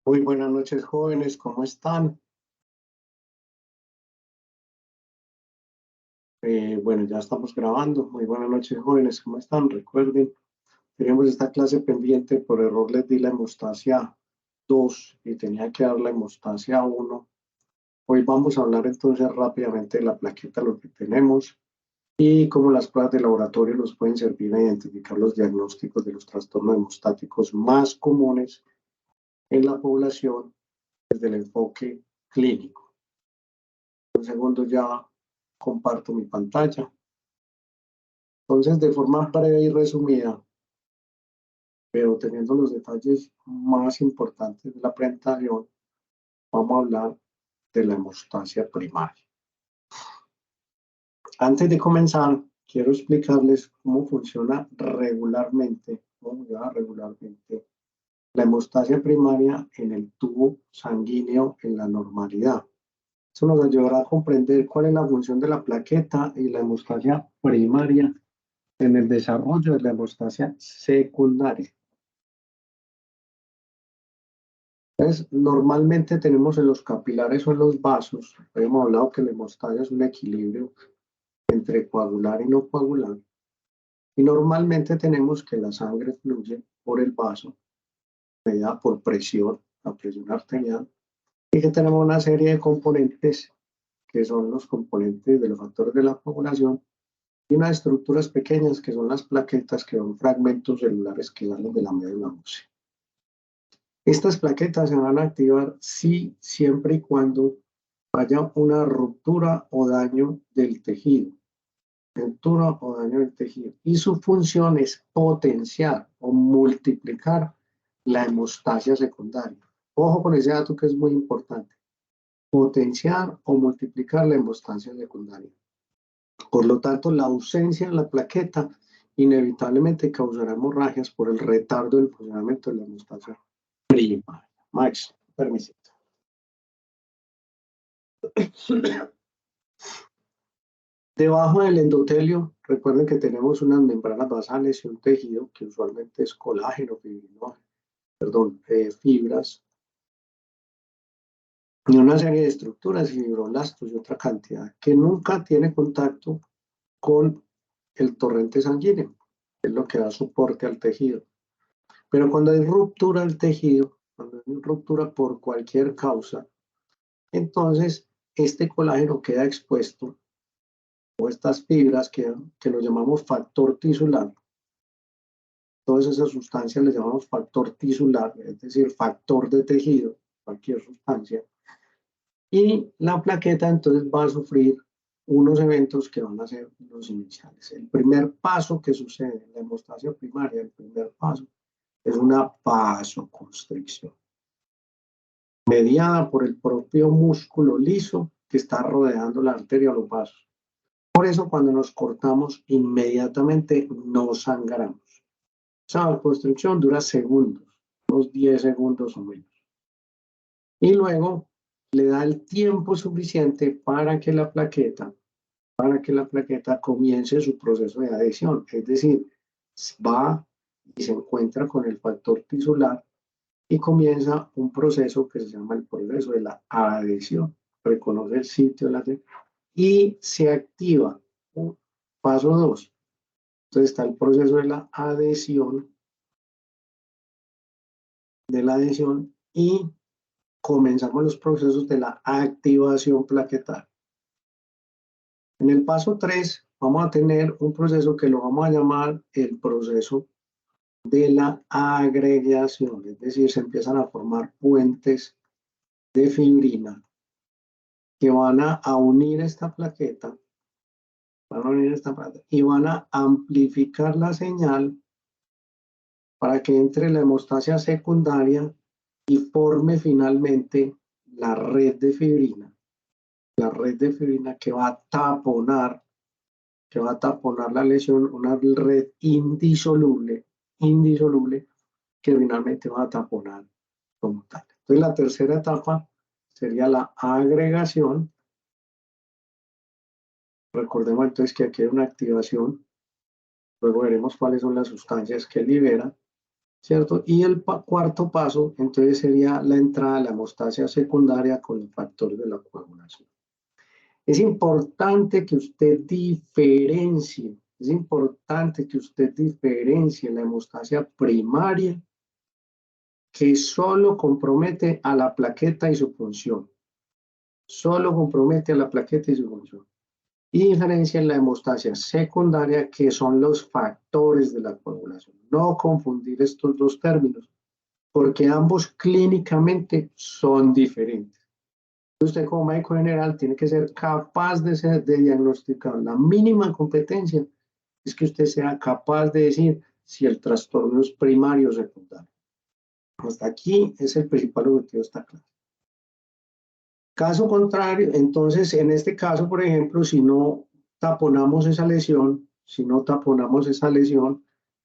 Muy buenas noches, jóvenes, ¿cómo están? Bueno, ya estamos grabando. Muy buenas noches, jóvenes, ¿cómo están? Recuerden, tenemos esta clase pendiente, por error les di la hemostasia 2 y tenía que dar la hemostasia 1. Hoy vamos a hablar entonces rápidamente de la plaqueta, lo que tenemos y cómo las pruebas de laboratorio nos pueden servir a identificar los diagnósticos de los trastornos hemostáticos más comunes en la población desde el enfoque clínico. Un segundo, ya comparto mi pantalla. Entonces, de forma breve y resumida, pero teniendo los detalles más importantes de la presentación, vamos a hablar de la hemostasia primaria. Antes de comenzar, quiero explicarles cómo funciona regularmente la hemostasia primaria en el tubo sanguíneo en la normalidad. Eso nos ayudará a comprender cuál es la función de la plaqueta y la hemostasia primaria en el desarrollo de la hemostasia secundaria. Entonces, normalmente tenemos en los capilares o en los vasos, hemos hablado que la hemostasia es un equilibrio entre coagular y no coagular, y normalmente tenemos que la sangre fluye por el vaso, medida por presión, la presión arterial, y que tenemos una serie de componentes que son los componentes de los factores de la coagulación y unas estructuras pequeñas que son las plaquetas, que son fragmentos celulares que salen de la médula ósea. Estas plaquetas se van a activar siempre y cuando haya una ruptura o daño del tejido. Ruptura o daño del tejido. Y su función es potenciar o multiplicar la hemostasia secundaria. Ojo con ese dato que es muy importante. Potenciar o multiplicar la hemostasia secundaria. Por lo tanto, la ausencia de la plaqueta inevitablemente causará hemorragias por el retardo del funcionamiento de la hemostasia primaria. Max, permiso. Debajo del endotelio, recuerden que tenemos unas membranas basales y un tejido que usualmente es colágeno, fibras, y una serie de estructuras, fibroblastos y otra cantidad, que nunca tiene contacto con el torrente sanguíneo, que es lo que da soporte al tejido. Pero cuando hay ruptura del tejido, cuando hay ruptura por cualquier causa, entonces este colágeno queda expuesto, o estas fibras que lo llamamos factor tisular. Todas esas sustancias le llamamos factor tisular, es decir, factor de tejido, cualquier sustancia. Y la plaqueta entonces va a sufrir unos eventos que van a ser los iniciales. El primer paso que sucede en la hemostasia primaria, el primer paso, es una vasoconstricción, mediada por el propio músculo liso que está rodeando la arteria o los vasos. Por eso cuando nos cortamos, inmediatamente no sangramos. Esa vasoconstricción dura segundos, unos 10 segundos o menos. Y luego le da el tiempo suficiente para que la plaqueta comience su proceso de adhesión. Es decir, va y se encuentra con el factor tisular y comienza un proceso que se llama el proceso de la adhesión. Reconoce el sitio de la adhesión y se activa. Paso 2. Entonces está el proceso de la adhesión y comenzamos los procesos de la activación plaquetal. En el paso 3 vamos a tener un proceso que lo vamos a llamar el proceso de la agregación, es decir, se empiezan a formar puentes de fibrina que van a unir esta plaqueta, y van a amplificar la señal para que entre la hemostasia secundaria y forme finalmente la red de fibrina que va a taponar la lesión, una red indisoluble que finalmente va a taponar como tal. Entonces la tercera etapa sería la agregación. Recordemos entonces que aquí hay una activación, luego veremos cuáles son las sustancias que libera, ¿cierto? Y el cuarto paso, entonces, sería la entrada de la hemostasia secundaria con el factor de la coagulación. Es importante que usted diferencie, es importante que usted diferencie la hemostasia primaria, que solo compromete a la plaqueta y su función. Solo compromete a la plaqueta y su función. Y diferencia en la hemostasia secundaria, que son los factores de la coagulación. No confundir estos dos términos, porque ambos clínicamente son diferentes. Usted como médico general tiene que ser capaz de diagnosticar. La mínima competencia es que usted sea capaz de decir si el trastorno es primario o secundario. Hasta aquí es el principal objetivo de esta clase. Caso contrario, entonces en este caso, por ejemplo, si no taponamos esa lesión,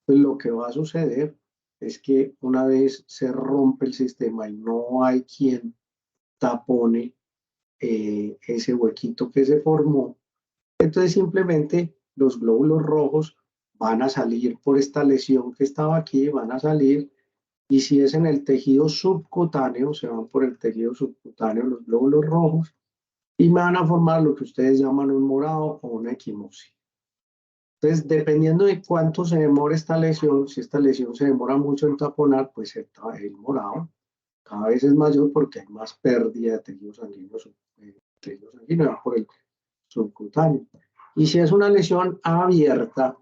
pues lo que va a suceder es que una vez se rompe el sistema y no hay quien tapone ese huequito que se formó, entonces simplemente los glóbulos rojos van a salir por esta lesión que estaba aquí, van a salir, y si es en el tejido subcutáneo, se van por el tejido subcutáneo los glóbulos rojos y van a formar lo que ustedes llaman un morado o una equimosis. Entonces, dependiendo de cuánto se demore esta lesión, si esta lesión se demora mucho en taponar, pues el morado cada vez es mayor porque hay más pérdida de tejido sanguíneo, por el subcutáneo. Y si es una lesión abierta,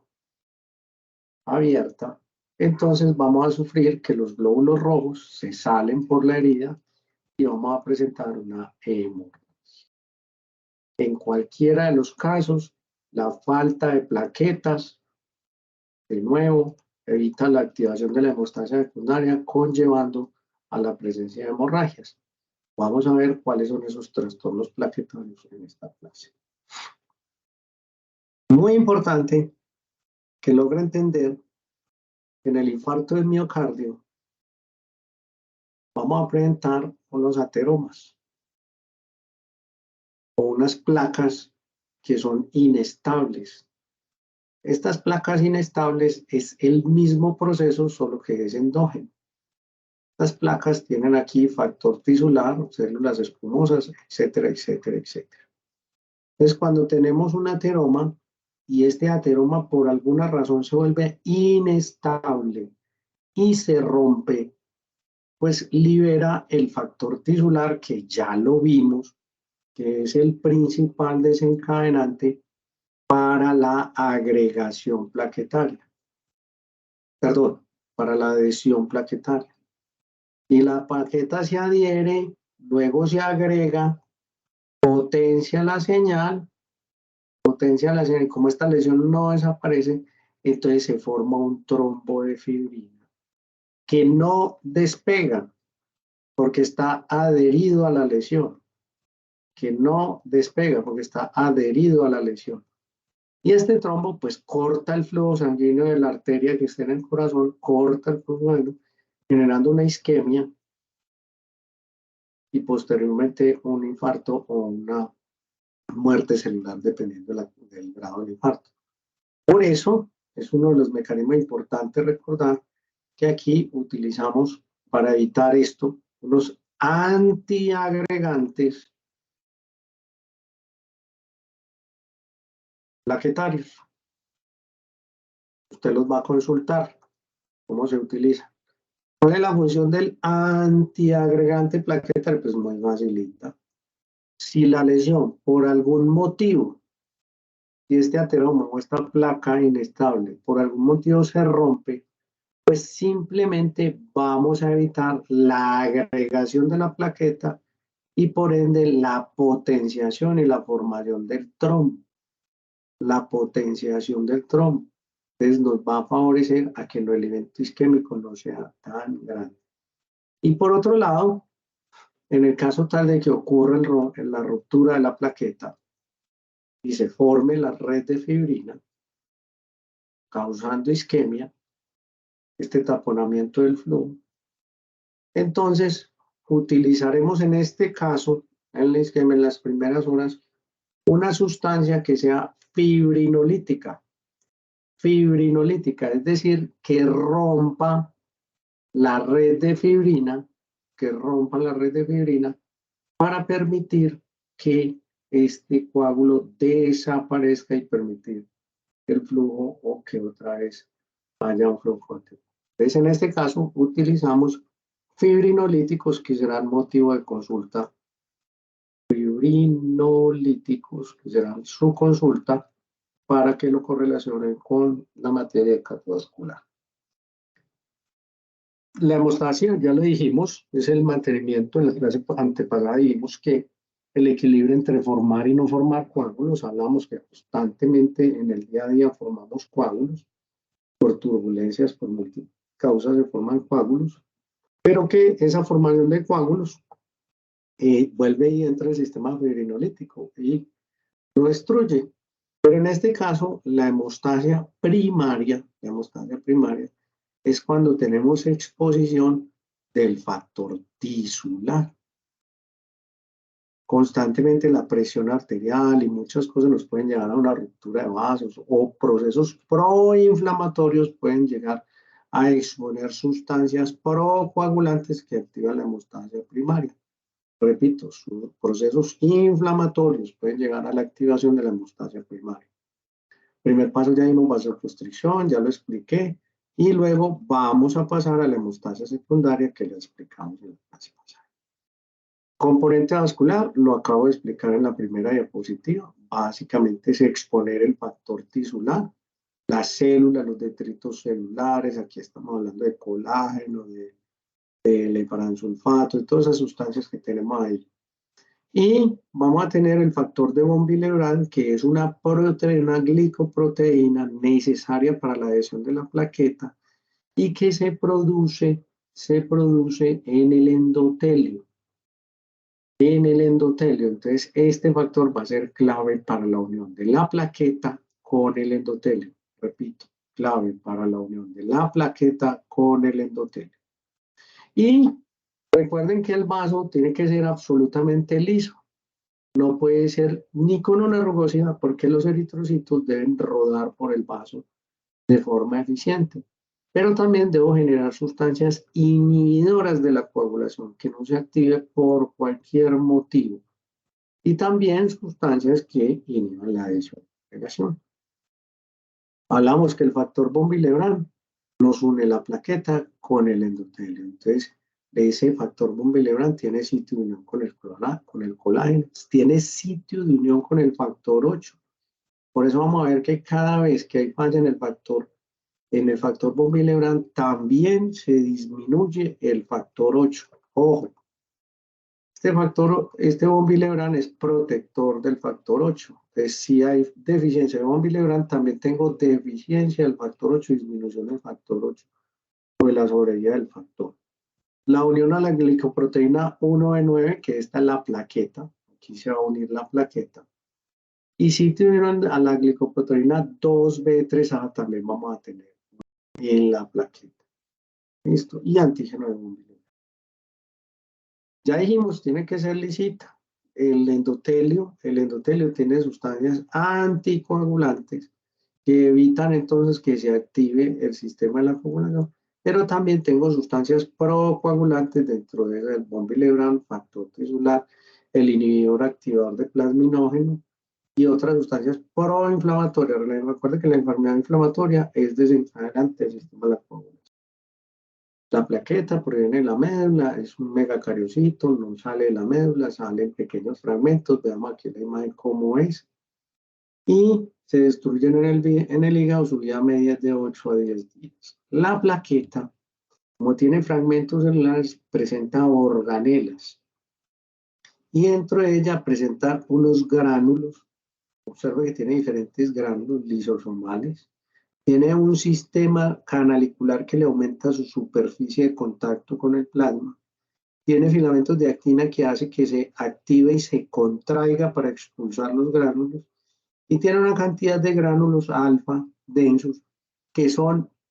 entonces vamos a sufrir que los glóbulos rojos se salen por la herida y vamos a presentar una hemorragia. En cualquiera de los casos, la falta de plaquetas, de nuevo, evita la activación de la hemostasia secundaria, conllevando a la presencia de hemorragias. Vamos a ver cuáles son esos trastornos plaquetarios en esta clase. Muy importante que logre entender que en el infarto del miocardio vamos a presentar unos ateromas o unas placas que son inestables. Estas placas inestables es el mismo proceso, solo que es endógeno. Estas placas tienen aquí factor tisular, células espumosas, etcétera, etcétera, etcétera. Entonces, cuando tenemos un ateroma y este ateroma por alguna razón se vuelve inestable y se rompe, pues libera el factor tisular, que ya lo vimos, que es el principal desencadenante para la agregación plaquetaria. Perdón, para la adhesión plaquetaria. Y la plaqueta se adhiere, luego se agrega, potencia la señal, y como esta lesión no desaparece, entonces se forma un trombo de fibrina que no despega porque está adherido a la lesión, que no despega porque está adherido a la lesión. Y este trombo pues corta el flujo sanguíneo de la arteria que está en el corazón, corta el flujo sanguíneo, generando una isquemia y posteriormente un infarto o una muerte celular, dependiendo del grado del infarto. Por eso es uno de los mecanismos importantes recordar que aquí utilizamos, para evitar esto, unos antiagregantes plaquetarios. Usted los va a consultar, cómo se utiliza. ¿Cuál es la función del antiagregante plaquetario? Pues muy facilita. Si la lesión, por algún motivo, si este ateroma o esta placa inestable, por algún motivo se rompe, pues simplemente vamos a evitar la agregación de la plaqueta y por ende la potenciación y la formación del trombo. La potenciación del trombo. Entonces nos va a favorecer a que el elemento isquémico no sea tan grande. Y por otro lado, en el caso tal de que ocurra la ruptura de la plaqueta y se forme la red de fibrina, causando isquemia, este taponamiento del flujo, entonces utilizaremos en este caso, en la isquemia, en las primeras horas, una sustancia que sea fibrinolítica, es decir, que rompa la red de fibrina, que rompan la red de fibrina para permitir que este coágulo desaparezca y permitir el flujo o que otra vez haya un flujo. Entonces, en este caso, utilizamos fibrinolíticos que serán motivo de consulta. Fibrinolíticos que serán su consulta para que lo correlacionen con la materia cardiovascular. La hemostasia, ya lo dijimos, es el mantenimiento. En la clase antepasada dijimos que el equilibrio entre formar y no formar coágulos. Hablamos que constantemente en el día a día formamos coágulos. Por turbulencias, por múltiples causas se forman coágulos, pero que esa formación de coágulos vuelve y entra el sistema fibrinolítico y lo destruye. Pero en este caso, la hemostasia primaria es cuando tenemos exposición del factor tisular. Constantemente la presión arterial y muchas cosas nos pueden llevar a una ruptura de vasos o procesos proinflamatorios pueden llegar a exponer sustancias procoagulantes que activan la hemostasia primaria. Repito, procesos inflamatorios pueden llegar a la activación de la hemostasia primaria. Primer paso ya vimos vasoconstricción, ya lo expliqué, y luego vamos a pasar a la hemostasia secundaria que le explicamos en la clase pasada. Componente vascular, lo acabo de explicar en la primera diapositiva. Básicamente es exponer el factor tisular, las células, los detritos celulares, aquí estamos hablando de colágeno, de lefaransulfato, de todas esas sustancias que tenemos ahí. Y vamos a tener el factor de von Willebrand, que es una proteína, glicoproteína necesaria para la adhesión de la plaqueta y que se produce en el endotelio. Entonces, este factor va a ser clave para la unión de la plaqueta con el endotelio. Repito, clave para la unión de la plaqueta con el endotelio. Y recuerden que el vaso tiene que ser absolutamente liso. No puede ser ni con una rugosidad porque los eritrocitos deben rodar por el vaso de forma eficiente. Pero también debo generar sustancias inhibidoras de la coagulación, que no se active por cualquier motivo. Y también sustancias que inhiban la desagregación. Hablamos que el factor von Willebrand nos une la plaqueta con el endotelio. Entonces, ese factor von Willebrand tiene sitio de unión con el colágeno, tiene sitio de unión con el factor 8. Por eso vamos a ver que cada vez que hay falla en el factor von Willebrand, también se disminuye el factor 8. Ojo, este von Willebrand es protector del factor 8. Entonces, si hay deficiencia de von Willebrand, también tengo deficiencia del factor 8 y disminución del factor 8 o de la sobrevida del factor. La unión a la glicoproteína 1B9, que esta es la plaqueta, aquí se va a unir la plaqueta. Y si tuvieron a la glicoproteína 2B3A, también vamos a tener en la plaqueta. Listo. Y antígeno de von Willebrand. Ya dijimos, tiene que ser lisita. El endotelio tiene sustancias anticoagulantes que evitan entonces que se active el sistema de la coagulación, pero también tengo sustancias procoagulantes dentro del von Willebrand, factor tisular, el inhibidor activador de plasminógeno y otras sustancias proinflamatorias. Recuerden que la enfermedad inflamatoria es desencadenante del sistema de la coagulación. La plaqueta proviene de la médula, es un megacariocito, no sale de la médula, sale en pequeños fragmentos. Veamos aquí la imagen cómo es. Y se destruyen en el hígado, su vida media es de 8 a 10 días. La plaqueta, como tiene fragmentos celulares, presenta organelas. Y dentro de ella presenta unos gránulos. Observa que tiene diferentes gránulos lisosomales. Tiene un sistema canalicular que le aumenta su superficie de contacto con el plasma. Tiene filamentos de actina que hace que se active y se contraiga para expulsar los gránulos. Y tiene una cantidad de gránulos alfa densos que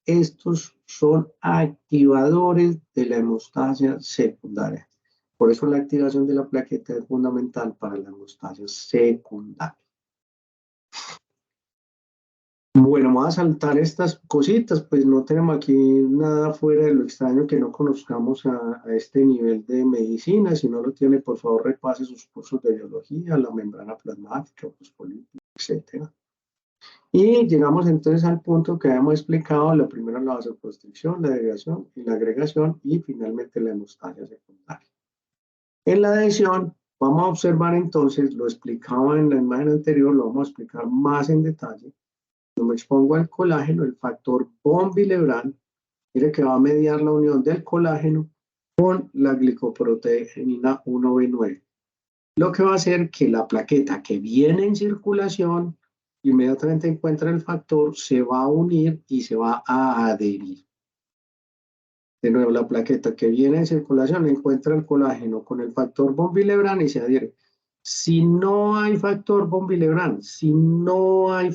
estos son activadores de la hemostasia secundaria. Por eso la activación de la plaqueta es fundamental para la hemostasia secundaria. Bueno, vamos a saltar estas cositas, pues no tenemos aquí nada fuera de lo extraño que no conozcamos a este nivel de medicina. Si no lo tiene, por favor, repase sus cursos de biología, la membrana plasmática, fosfolípidos, etcétera. Y llegamos entonces al punto que habíamos explicado, lo primero la vasoconstricción, la degradación y la agregación, y finalmente la hemostasia secundaria. En la adhesión, vamos a observar entonces, lo explicaba en la imagen anterior, lo vamos a explicar más en detalle. Cuando me expongo al colágeno, el factor von Willebrand, mire que va a mediar la unión del colágeno con la glicoproteína 1B9. Lo que va a hacer que la plaqueta que viene en circulación, inmediatamente encuentra el factor, se va a unir y se va a adherir. De nuevo, la plaqueta que viene en circulación encuentra el colágeno con el factor von Willebrand y se adhiere. Si no hay factor von Willebrand, no hay,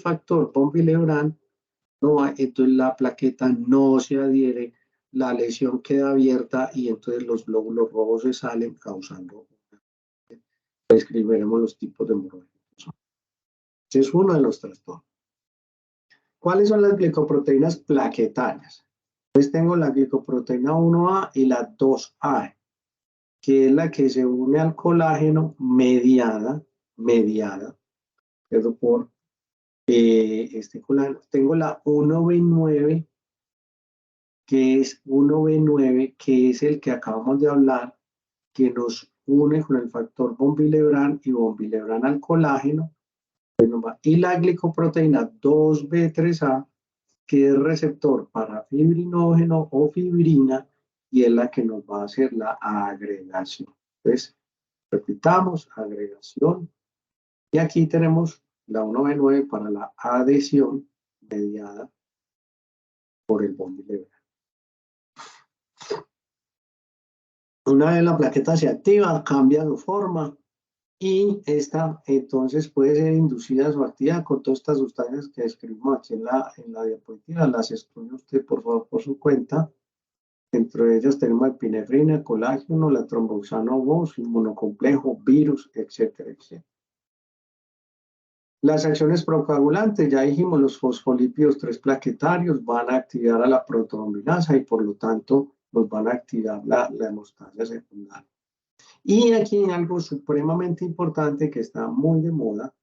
entonces la plaqueta no se adhiere, la lesión queda abierta y entonces los glóbulos rojos se salen causando. Describiremos los tipos de hemorragia. Ese es uno de los trastornos. ¿Cuáles son las glicoproteínas plaquetarias? Pues tengo la glicoproteína 1A y la 2A, que es la que se une al colágeno mediada por este colágeno. Tengo la 1B9, que es 1B9, que es el que acabamos de hablar, que nos une con el factor von Willebrand y von Willebrand al colágeno, y la glicoproteína 2B3A, que es receptor para fibrinógeno o fibrina, y es la que nos va a hacer la agregación. Entonces, repitamos, agregación, y aquí tenemos la 1B9 para la adhesión mediada por el von Willebrand. Una vez la plaqueta se activa, cambia de forma, y esta entonces puede ser inducida a su actividad con todas estas sustancias que describimos aquí en la diapositiva. Las estudia usted por favor por su cuenta. Entre ellas tenemos epinefrina, colágeno, la tromboxano 2, inmunocomplejo, virus, etcétera, etcétera. Las acciones procoagulantes, ya dijimos, los fosfolípidos 3 plaquetarios van a activar a la proteominasa y por lo tanto nos van a activar la hemostasia secundaria. Y aquí hay algo supremamente importante que está muy de moda,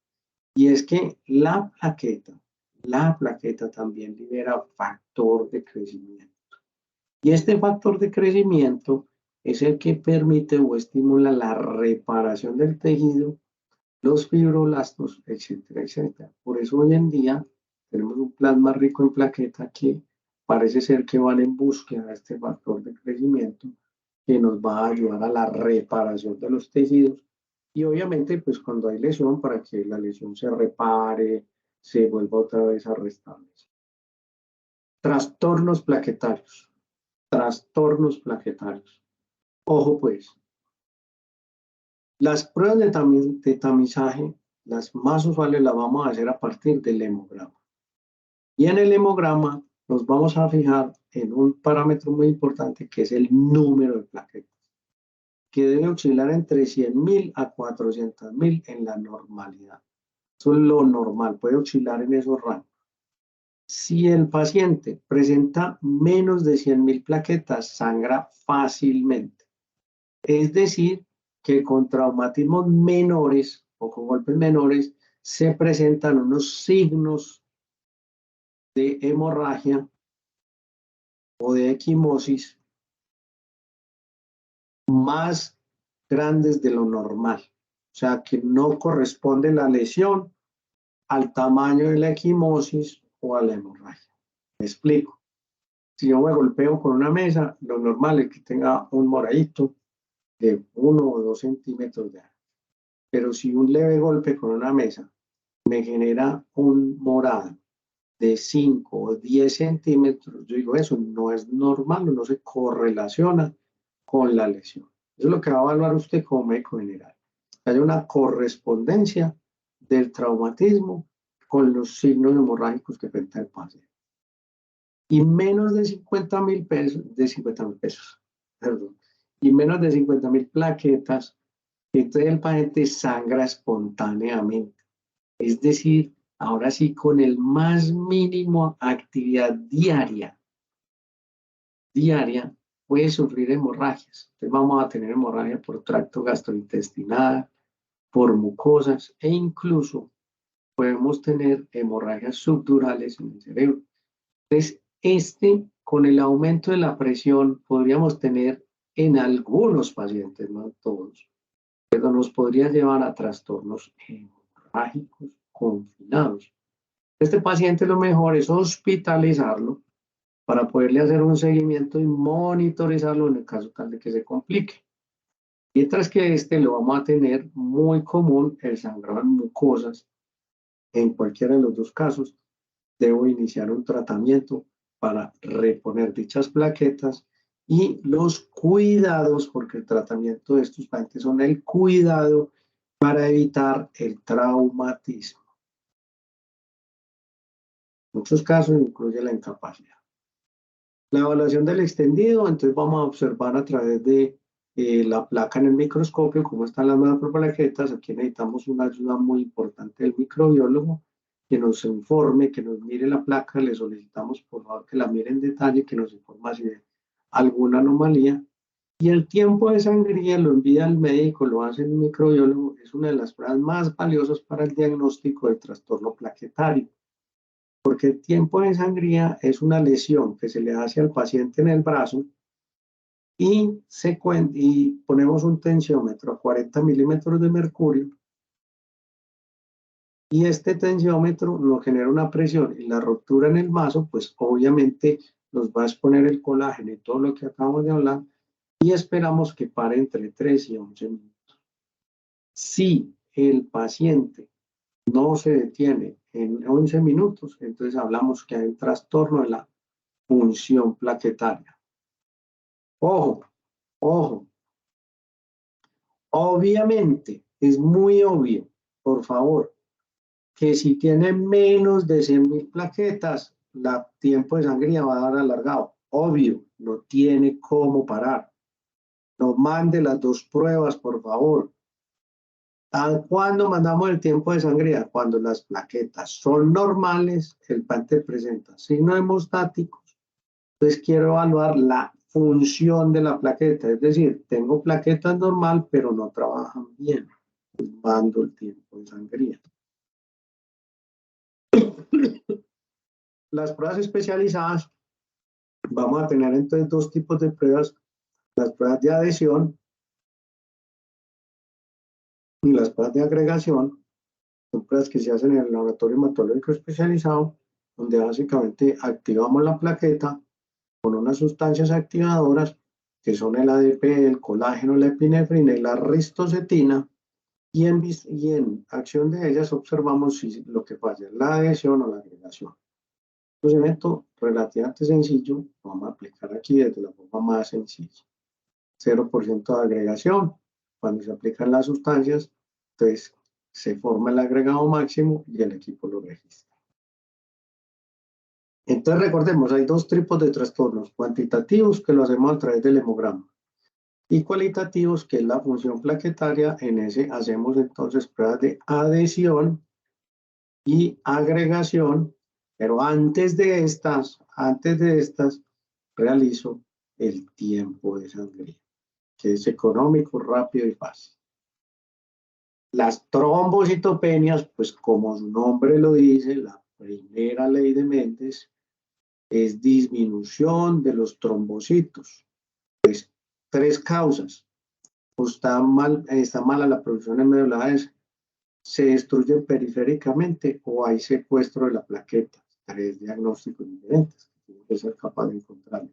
y es que la plaqueta también libera factor de crecimiento. Y este factor de crecimiento es el que permite o estimula la reparación del tejido, los fibroblastos, etcétera, etcétera. Por eso hoy en día tenemos un plasma rico en plaqueta que parece ser que van en búsqueda de este factor de crecimiento que nos va a ayudar a la reparación de los tejidos. Y obviamente, pues cuando hay lesión, para que la lesión se repare, se vuelva otra vez a restablecer. Trastornos plaquetarios. Trastornos plaquetarios. Ojo pues, las pruebas de tamizaje, las más usuales las vamos a hacer a partir del hemograma. Y en el hemograma nos vamos a fijar en un parámetro muy importante que es el número de plaquetas, que debe oscilar entre 100.000 a 400.000 en la normalidad. Eso es lo normal, puede oscilar en esos rangos. Si el paciente presenta menos de 100.000 plaquetas, sangra fácilmente. Es decir, que con traumatismos menores o con golpes menores se presentan unos signos de hemorragia o de equimosis más grandes de lo normal. O sea, que no corresponde la lesión al tamaño de la equimosis o a la hemorragia. Me explico. Si yo me golpeo con una mesa, lo normal es que tenga un moradito de 1 o 2 centímetros de alto. Pero si un leve golpe con una mesa me genera un morado de 5 o 10 centímetros, yo digo, eso no es normal, no se correlaciona con la lesión. Eso es lo que va a evaluar usted como médico general. Hay una correspondencia del traumatismo con los signos hemorrágicos que presenta el paciente. Y menos de 50.000 pesos, perdón, y menos de 50.000 plaquetas, entonces el paciente sangra espontáneamente. Es decir, ahora sí, con el más mínimo actividad diaria, puede sufrir hemorragias. Entonces vamos a tener hemorragia por tracto gastrointestinal, por mucosas e incluso podemos tener hemorragias subdurales en el cerebro. Entonces, con el aumento de la presión, podríamos tener en algunos pacientes, no en todos, pero nos podría llevar a trastornos hemorrágicos confinados. Este paciente lo mejor es hospitalizarlo para poderle hacer un seguimiento y monitorizarlo en el caso tal de que se complique. Mientras que lo vamos a tener muy común el sangrado en mucosas. En cualquiera de los dos casos, debo iniciar un tratamiento para reponer dichas plaquetas y los cuidados, porque el tratamiento de estos pacientes son el cuidado para evitar el traumatismo. En muchos casos incluye la incapacidad. La evaluación del extendido, entonces vamos a observar a través de la placa en el microscopio cómo están las macroplaquetas. Aquí necesitamos una ayuda muy importante del microbiólogo que nos informe, que nos mire la placa. Le solicitamos por favor que la mire en detalle, que nos informe si hay alguna anomalía. Y el tiempo de sangría lo envía al médico, lo hace el microbiólogo. Es una de las pruebas más valiosas para el diagnóstico del trastorno plaquetario. Porque el tiempo de sangría es una lesión que se le hace al paciente en el brazo y ponemos un tensiómetro a 40 milímetros de mercurio y este tensiómetro nos genera una presión y la ruptura en el vaso, pues obviamente nos va a exponer el colágeno y todo lo que acabamos de hablar y esperamos que pare entre 3 y 11 minutos. Si el paciente no se detiene en 11 minutos, entonces hablamos que hay un trastorno de la función plaquetaria. Ojo, ojo. Obviamente, es muy obvio, por favor, que si tiene menos de 100.000 plaquetas, el tiempo de sangría va a dar alargado. Obvio, no tiene cómo parar. No mande las dos pruebas, por favor. ¿Cuándo mandamos el tiempo de sangría? Cuando las plaquetas son normales, el paciente presenta signos hemostáticos. Entonces quiero evaluar la función de la plaqueta, es decir, tengo plaquetas normal, pero no trabajan bien. Pues mando el tiempo de sangría. Las pruebas especializadas, vamos a tener entonces dos tipos de pruebas, las pruebas de adhesión y las pruebas de agregación. Son pruebas que se hacen en el laboratorio hematológico especializado, donde básicamente activamos la plaqueta con unas sustancias activadoras que son el ADP, el colágeno, la epinefrina y la ristocetina, y en acción de ellas observamos si lo que falla es la adhesión o la agregación. Es un evento relativamente sencillo, vamos a aplicar aquí desde la forma más sencilla. 0% de agregación, cuando se aplican las sustancias, entonces se forma el agregado máximo y el equipo lo registra. Entonces recordemos, hay dos tipos de trastornos, cuantitativos que lo hacemos a través del hemograma y cualitativos que es la función plaquetaria. En ese hacemos entonces pruebas de adhesión y agregación, pero antes de estas realizo el tiempo de sangría, que es económico, rápido y fácil. Las trombocitopenias, pues como su nombre lo dice, la primera ley de Mendes es disminución de los trombocitos. Pues, tres causas. O está mala la producción de medulares, se destruyen periféricamente o hay secuestro de la plaqueta. Tres diagnósticos diferentes que tienen que ser capaz de encontrar.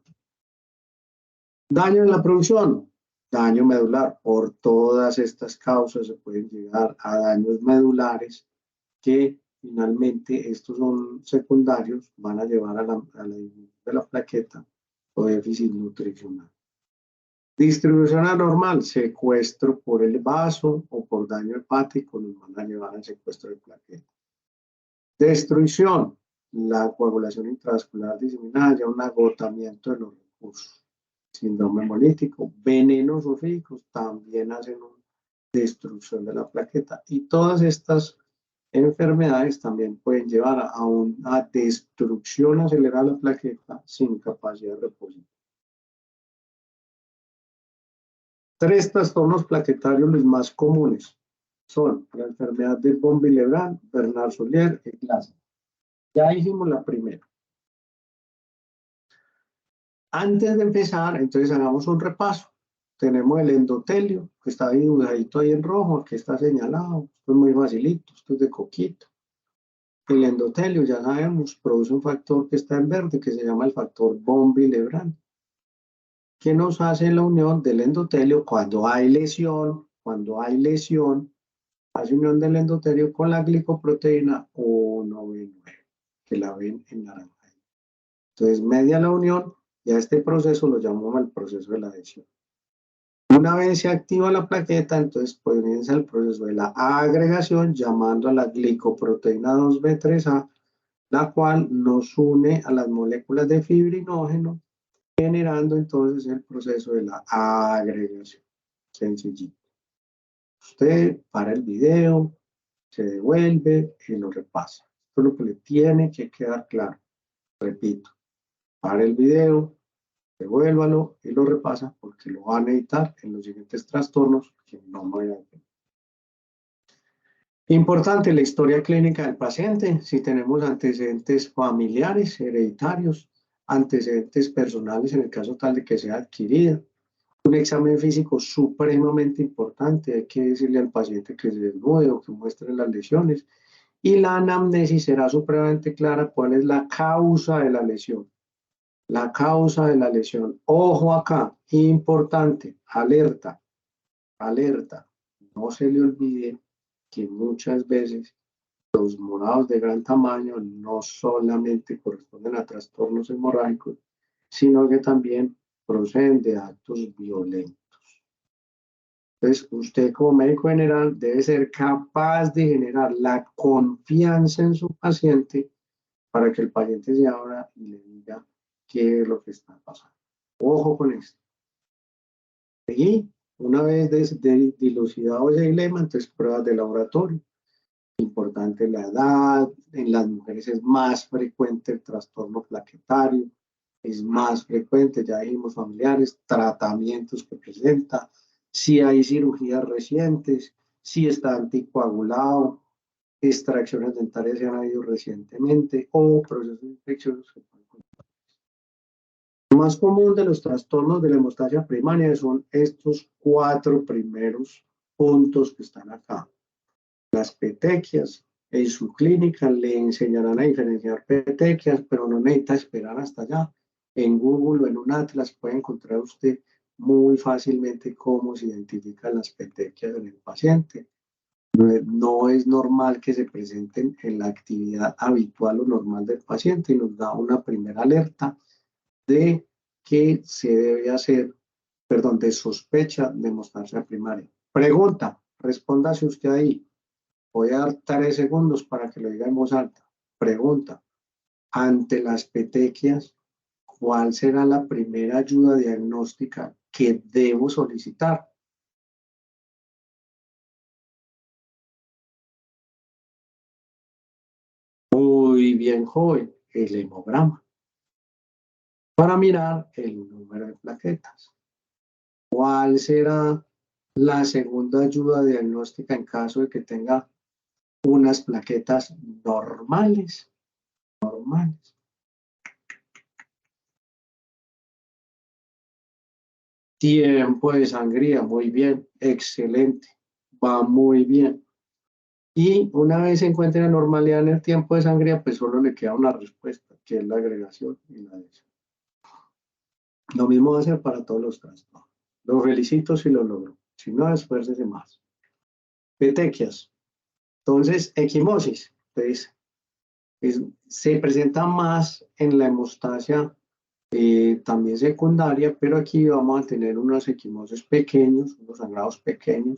Daño en la producción, daño medular. Por todas estas causas se pueden llegar a daños medulares que finalmente estos son secundarios, van a llevar a la disminución de la plaqueta o déficit nutricional. Distribución anormal, secuestro por el vaso o por daño hepático, nos van a llevar al secuestro de plaqueta. Destrucción, la coagulación intravascular diseminada, ya un agotamiento de los recursos. Síndrome hemolítico, venenos ofídicos también hacen una destrucción de la plaqueta. Y todas estas enfermedades también pueden llevar a una destrucción acelerada de la plaqueta sin capacidad de reposición. 3 trastornos plaquetarios los más comunes son la enfermedad de von Willebrand, Bernard-Soulier y Glasser. Ya hicimos la primera. Antes de empezar, entonces hagamos un repaso. Tenemos el endotelio, que está dibujadito ahí en rojo, aquí está señalado. Esto es muy facilito, esto es de coquito. El endotelio, ya sabemos, produce un factor que está en verde, que se llama el factor von Willebrand, que nos hace la unión del endotelio cuando hay lesión, hace unión del endotelio con la glicoproteína 1B9, que la ven en naranja. Entonces, media la unión, y a este proceso lo llamamos el proceso de la adhesión. Una vez se activa la plaqueta, entonces comienza el proceso de la agregación llamando a la glicoproteína 2B3A, la cual nos une a las moléculas de fibrinógeno, generando entonces el proceso de la agregación. Sencillito. Usted para el video, se devuelve y lo repasa. Esto es lo que le tiene que quedar claro. Repito, para el video, devuélvalo y lo repasa porque lo van a editar en los siguientes trastornos que no me voy a hacer. Importante la historia clínica del paciente, si tenemos antecedentes familiares, hereditarios, antecedentes personales en el caso tal de que sea adquirida. Un examen físico supremamente importante, hay que decirle al paciente que se desnude o que muestre las lesiones. Y la anamnesis será supremamente clara cuál es la causa de la lesión. La causa de la lesión. Ojo acá, importante, alerta, alerta. No se le olvide que muchas veces los morados de gran tamaño no solamente corresponden a trastornos hemorrágicos, sino que también proceden de actos violentos. Entonces, usted como médico general debe ser capaz de generar la confianza en su paciente para que el paciente se abra y le diga qué es lo que está pasando. Ojo con esto. Y una vez dilucidado ese dilema, entonces pruebas de laboratorio. Importante la edad, en las mujeres es más frecuente el trastorno plaquetario, es más frecuente, ya dijimos familiares, tratamientos que presenta, si hay cirugías recientes, si está anticoagulado, extracciones dentarias se han habido recientemente o procesos infecciosos. Lo más común de los trastornos de la hemostasia primaria son estos 4 primeros puntos que están acá. Las petequias, en su clínica le enseñarán a diferenciar petequias, pero no necesita esperar hasta allá. En Google o en un atlas puede encontrar usted muy fácilmente cómo se identifican las petequias en el paciente. No es normal que se presenten en la actividad habitual o normal del paciente y nos da una primera alerta de que se debe hacer, perdón, de sospecha de hemostasia primaria. Pregunta, respóndase usted ahí. Voy a dar 3 segundos para que lo diga en voz alta. Pregunta, ante las petequias, ¿cuál será la primera ayuda diagnóstica que debo solicitar? Muy bien, joven, el hemograma. Para mirar el número de plaquetas. ¿Cuál será la segunda ayuda diagnóstica en caso de que tenga unas plaquetas normales? Normales. Tiempo de sangría, muy bien, excelente, va muy bien. Y una vez se encuentre la normalidad en el tiempo de sangría, pues solo le queda una respuesta, que es la agregación y la adhesión. Lo mismo va a ser para todos los trastornos. Lo felicito si lo logro. Si no, esfuércese más. Petequias. Entonces, equimosis. Entonces, se presenta más en la hemostasia también secundaria, pero aquí vamos a tener unos equimosis pequeños, unos sangrados pequeños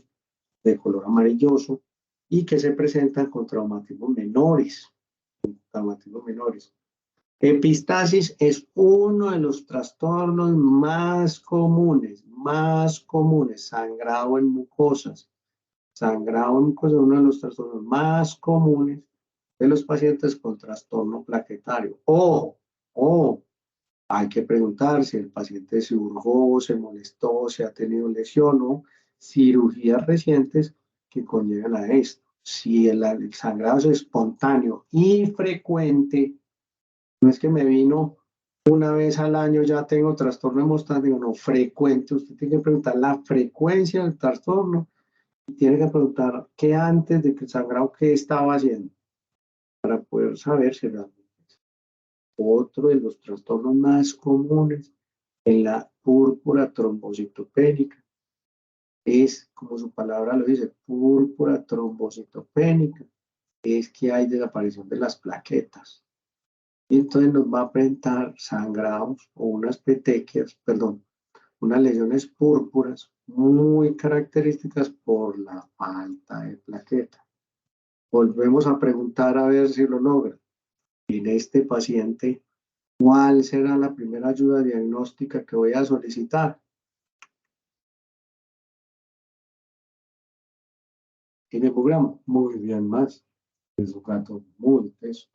de color amarilloso y que se presentan con traumatismos menores. Epistasis es uno de los trastornos más comunes, sangrado en mucosas. Sangrado mucoso es uno de los trastornos más comunes de los pacientes con trastorno plaquetario. O hay que preguntar si el paciente se urgó, se molestó, si ha tenido lesión o cirugías recientes que conllevan a esto. Si el sangrado es espontáneo y frecuente, no es que me vino una vez al año, ya tengo trastorno hemostático, no, frecuente. Usted tiene que preguntar la frecuencia del trastorno y tiene que preguntar qué antes de que el sangrado, qué estaba haciendo, para poder saber si realmente es. Otro de los trastornos más comunes en la púrpura trombocitopénica es, como su palabra lo dice, púrpura trombocitopénica, es que hay desaparición de las plaquetas. Y entonces nos va a presentar sangrados o unas petequias, perdón, unas lesiones púrpuras muy características por la falta de plaqueta. Volvemos a preguntar a ver si lo logra. En este paciente, ¿cuál será la primera ayuda diagnóstica que voy a solicitar? El hemograma, muy bien, más. Es un gato muy teso.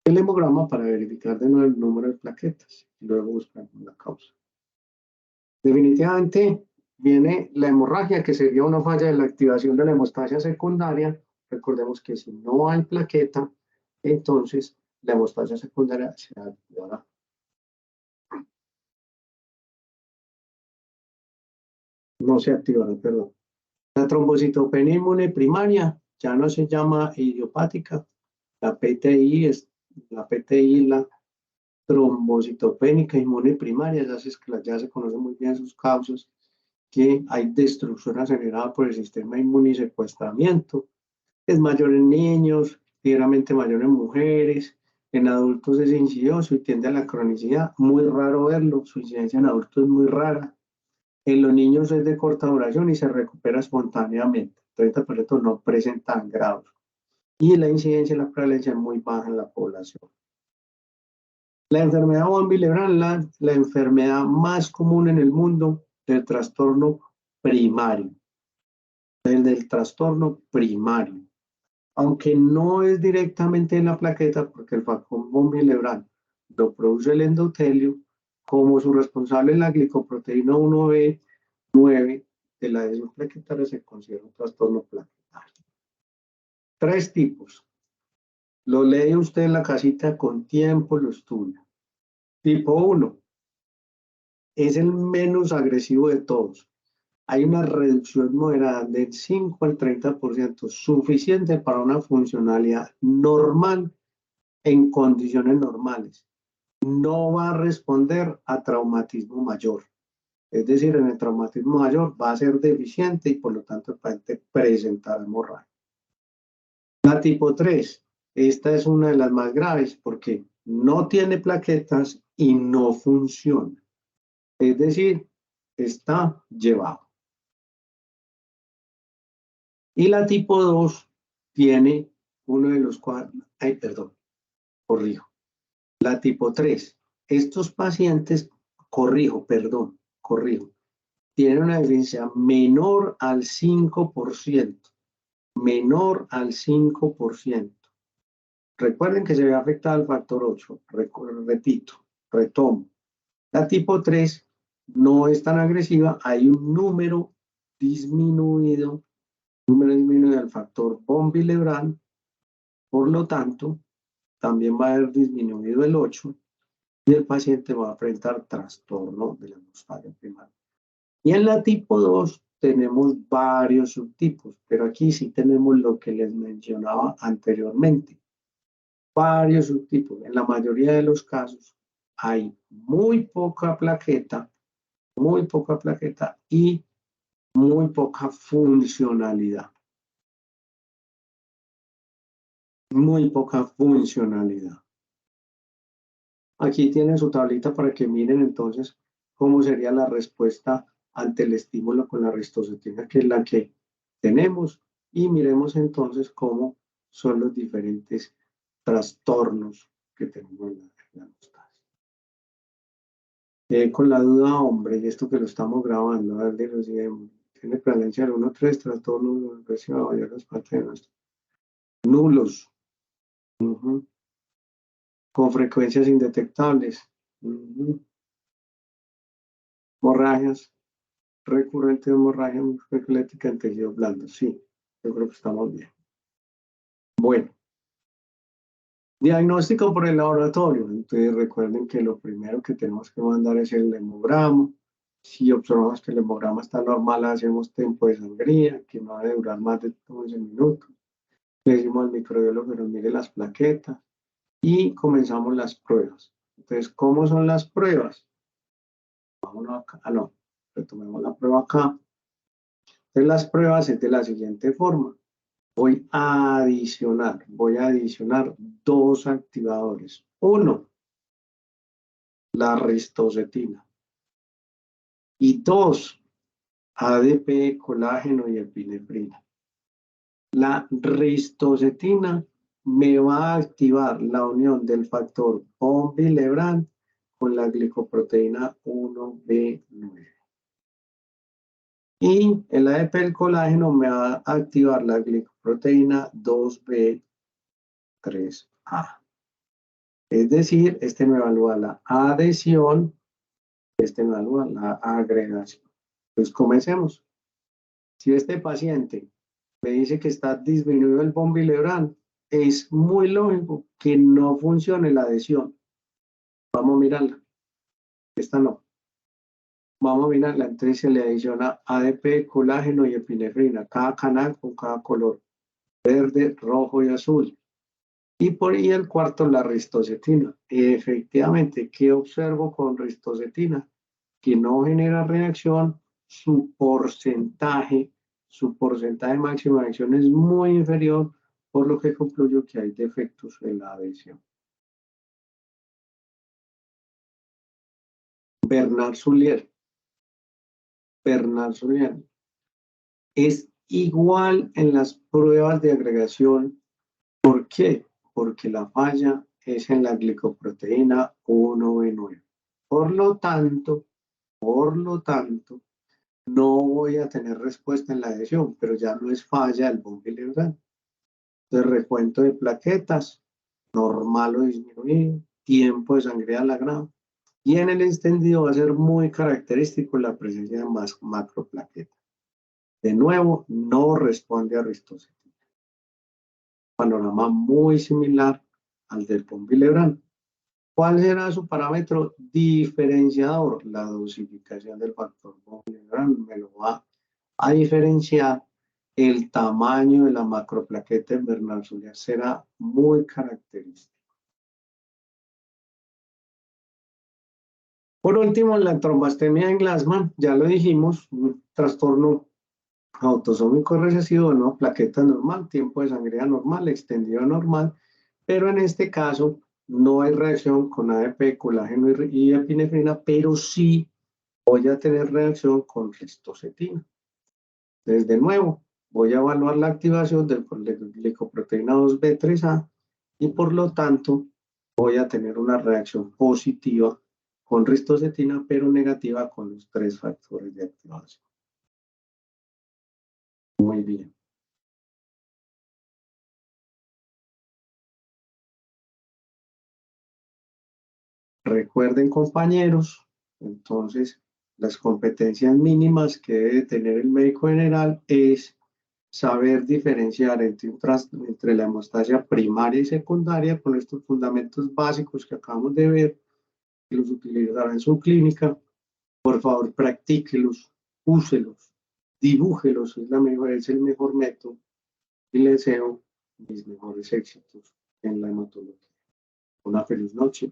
El hemograma para verificar de nuevo el número de plaquetas y luego buscar la causa. Definitivamente viene la hemorragia, que sería una falla de la activación de la hemostasia secundaria. Recordemos que si no hay plaqueta, entonces la hemostasia secundaria se activará. No se activará, perdón. La trombocitopenia inmune primaria ya no se llama idiopática. La PTI es la trombocitopénica inmune primaria, ya se conocen muy bien sus causas, que hay destrucción acelerada por el sistema inmune y secuestramiento. Es mayor en niños, ligeramente mayor en mujeres, en adultos es insidioso y tiende a la cronicidad. Muy raro verlo, su incidencia en adultos es muy rara. En los niños es de corta duración y se recupera espontáneamente. 30% no presentan grados. Y la incidencia y la prevalencia es muy baja en la población. La enfermedad von Willebrand, la enfermedad más común en el mundo del trastorno primario. El del trastorno primario. Aunque no es directamente en la plaqueta, porque el factor von Willebrand lo produce el endotelio, como su responsable es la glicoproteína 1B9 de la adhesión plaquetaria, se considera un trastorno plaquetario. 3 tipos. Lo lee usted en la casita con tiempo, lo estudia. Tipo 1 es el menos agresivo de todos. Hay una reducción moderada del 5 al 30%, suficiente para una funcionalidad normal en condiciones normales. No va a responder a traumatismo mayor. Es decir, en el traumatismo mayor va a ser deficiente y por lo tanto el paciente presentará hemorragia. La tipo 3, esta es una de las más graves porque no tiene plaquetas y no funciona. Es decir, está llevado. Y la tipo 2 tiene uno de los cuatro, corrijo. La tipo 3, estos pacientes, corrijo, tienen una evidencia menor al 5%, menor al 5%. Recuerden que se ve afectado el factor 8, repito, retomo. La tipo 3 no es tan agresiva, hay un número disminuido del factor von Willebrand, por lo tanto, también va a haber disminuido el 8 y el paciente va a enfrentar trastorno de la hemostasia primaria. Y en la tipo 2 tenemos varios subtipos, pero aquí sí tenemos lo que les mencionaba anteriormente. Varios subtipos. En la mayoría de los casos hay muy poca plaqueta y muy poca funcionalidad. Muy poca funcionalidad. Aquí tienen su tablita para que miren entonces cómo sería la respuesta ante el estímulo con la ristocetina, que es la que tenemos, y miremos entonces cómo son los diferentes trastornos que tenemos en la hemostasia. Con la duda, hombre, y esto que lo estamos grabando, a ver, tiene prevalencia del 1,3, trastorno recibo de las paternas. Nulos. Con frecuencias indetectables. Hemorragias. Recurrente de hemorragia musculoesquelética en tejido blando. Sí, yo creo que estamos bien. Bueno. Diagnóstico por el laboratorio. Entonces recuerden que lo primero que tenemos que mandar es el hemograma. Si observamos que el hemograma está normal, hacemos tiempo de sangría, que no debe durar más de 11 minutos. Le decimos al microbiólogo que nos mire las plaquetas y comenzamos las pruebas. Entonces, ¿cómo son las pruebas? Vámonos acá. No, retomemos la prueba acá. Entonces, las pruebas es de la siguiente forma. Voy a adicionar 2 activadores. 1, la ristocetina. Y 2, ADP, colágeno y epinefrina. La ristocetina me va a activar la unión del factor von Willebrand con la glicoproteína 1B9. Y el ADP, el colágeno, me va a activar la glicoproteína 2B3A. Es decir, este me evalúa la adhesión, este me evalúa la agregación. Entonces, comencemos. Si este paciente me dice que está disminuido el von Willebrand, es muy lógico que no funcione la adhesión. Vamos a mirarla. Esta no. Vamos a mirarla. Entonces se le adiciona ADP, colágeno y epinefrina. Cada canal con cada color. Verde, rojo y azul. Y por ahí el cuarto, la ristocetina. Efectivamente, ¿qué observo con ristocetina? Que no genera reacción, su porcentaje máximo de acción es muy inferior, por lo que concluyo que hay defectos en la adhesión. Bernard-Soulier es igual en las pruebas de agregación. ¿Por qué? Porque la falla es en la glicoproteína 1B9. Por lo tanto, no voy a tener respuesta en la adhesión, pero ya no es falla del von Willebrand. Entonces, recuento de plaquetas, normal o disminuido, tiempo de sangría al grado. Y en el extendido va a ser muy característico la presencia de macroplaquetas. De nuevo, no responde a ristocetina. Panorama muy similar al del von Willebrand. ¿Cuál será su parámetro diferenciador? La dosificación del factor von Willebrand me lo va a diferenciar. El tamaño de la macroplaqueta en Bernard-Soulier será muy característico. Por último, la trombastemia en Glassman, ya lo dijimos, un trastorno autosómico recesivo, ¿no? Plaqueta normal, tiempo de sangría normal, extendido normal, pero en este caso no hay reacción con ADP, colágeno y epinefrina, pero sí voy a tener reacción con ristocetina. Entonces, de nuevo, voy a evaluar la activación del glicoproteína 2B3A y por lo tanto voy a tener una reacción positiva con ristocetina, pero negativa con los 3 factores de activación. Muy bien. Recuerden, compañeros, entonces, las competencias mínimas que debe tener el médico general es saber diferenciar entre la hemostasia primaria y secundaria con estos fundamentos básicos que acabamos de ver, que los utilizará en su clínica. Por favor, practíquelos, úselos, dibújelos, es el mejor método y les deseo mis mejores éxitos en la hematología. Una feliz noche.